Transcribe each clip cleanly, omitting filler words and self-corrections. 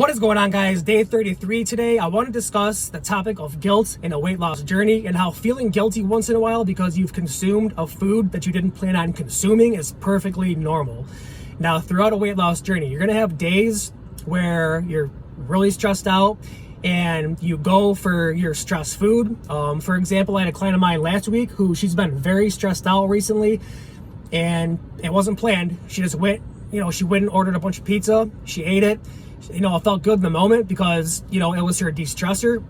What is going on, guys? Day 33 today. I want to discuss the topic of guilt in a weight loss journey and how feeling guilty once in a while because you've consumed a food that you didn't plan on consuming is perfectly normal. Now, throughout a weight loss journey, you're going to have days where you're really stressed out and you go for your stress food. For example, I had a client of mine last week who she's been very stressed out recently and it wasn't planned. She just went, she went and ordered a bunch of pizza. She ate it. It felt good in the moment because, it was her de-stressor.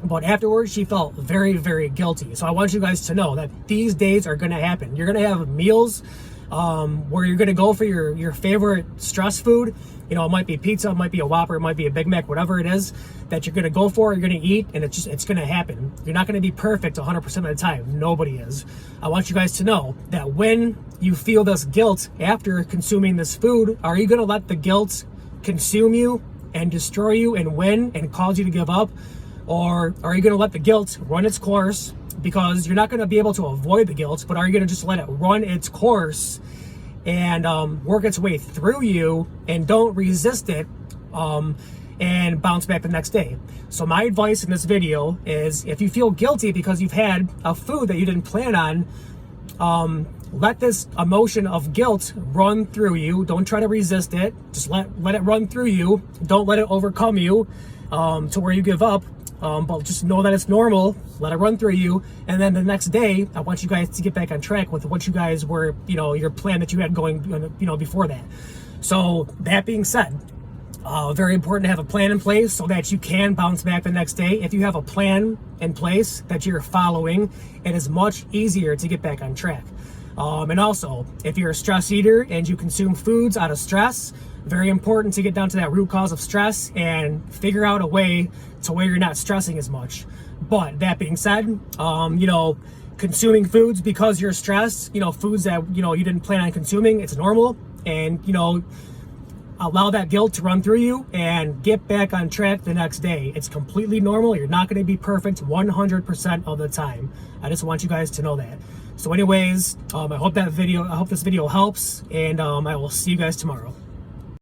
But afterwards, she felt very, very guilty. So I want you guys to know that these days are going to happen. You're going to have meals where you're going to go for your favorite stress food. It might be pizza, it might be a Whopper, it might be a Big Mac, whatever it is that you're going to go for, you're going to eat, and it's going to happen. You're not going to be perfect 100% of the time. Nobody is. I want you guys to know that when you feel this guilt after consuming this food, are you going to let the guilt consume you and destroy you and win and cause you to give up? Or are you going to let the guilt run its course? Because you're not going to be able to avoid the guilt, but are you going to just let it run its course and work its way through you and don't resist it and bounce back the next day? So my advice in this video is, if you feel guilty because you've had a food that you didn't plan on, let this emotion of guilt run through you. Don't try to resist it. Just let it run through you. Don't let it overcome you to where you give up. But just know that it's normal. Let it run through you. And then the next day, I want you guys to get back on track with what you guys were, your plan that you had going, before that. So that being said, very important to have a plan in place so that you can bounce back the next day. If you have a plan in place that you're following, it is much easier to get back on track. And also, if you're a stress eater and you consume foods out of stress, very important to get down to that root cause of stress and figure out a way to where you're not stressing as much. But that being said, consuming foods because you're stressed, foods that, you didn't plan on consuming, it's normal. And, allow that guilt to run through you and get back on track the next day. It's completely normal. You're not going to be perfect 100% of the time. I just want you guys to know that. So anyways, I hope this video helps, and I will see you guys tomorrow.